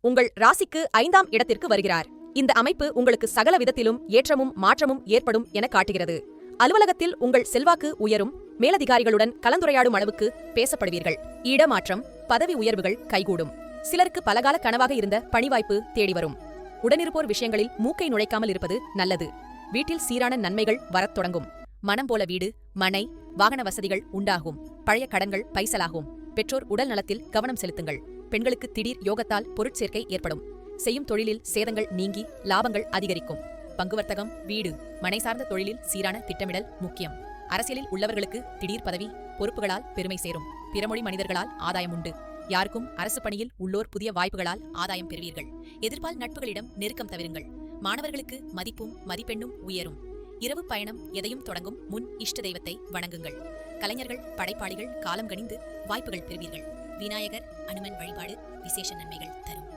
உங்கள் ராசிக்கு 5ஆம் இடத்திற்கு வருகிறார். இந்த அமைப்பு உங்களுக்கு சகல விதத்திலும் ஏற்றமும் மாற்றமும் ஏற்படும் என காட்டுகிறது. அலுவலகத்தில் உங்கள் செல்வாக்கு உயரும். மேலதிகாரிகளுடன் கலந்துரையாடும் அளவுக்கு பேசப்படுவீர்கள். இடமாற்றம், பதவி உயர்வுகள் கைகூடும். சிலருக்கு பலகால கனவாக இருந்த பணிவாய்ப்பு தேடி வரும். உடனிருப்போர் விஷயங்களில் மூக்கை நுழைக்காமல் இருப்பது நல்லது. வீட்டில் சீரான நன்மைகள் வரத் தொடங்கும். மனம் போல வீடு, மனை, வாகன வசதிகள் உண்டாகும். பழைய கடன்கள் பைசலாகும். பெற்றோர் உடல் நலத்தில் கவனம் செலுத்துங்கள். பெண்களுக்கு திடீர் யோகத்தால் பொருட்சேர்க்கை ஏற்படும். செய்யும் தொழிலில் சேதங்கள் நீங்கி லாபங்கள் அதிகரிக்கும். பங்கு வர்த்தகம், வீடு, மனை சார்ந்த தொழிலில் சீரான திட்டமிடல் முக்கியம். அரசியலில் உள்ளவர்களுக்கு திடீர் பதவி, பொறுப்புகளால் பெருமை சேரும். பிறமொழி மனிதர்களால் ஆதாயம் உண்டு. யாருக்கும் அரசு பணியில் உள்ளோர் புதிய வாய்ப்புகளால் ஆதாயம் பெறுவீர்கள். எதிர்பால் நட்புகளிடம் நெருக்கம் தவிருங்கள். மாணவர்களுக்கு மதிப்பும் மதிப்பெண்ணும் உயரும். இரவு பயணம் எதையும் தொடங்கும் முன் இஷ்ட தெய்வத்தை வணங்குங்கள். கலைஞர்கள், படைப்பாளிகள் காலம் கணிந்து வாய்ப்புகள் பெறுவீர்கள். விநாயகர், அனுமன் வழிபாடு விசேஷ நன்மைகள் தரும்.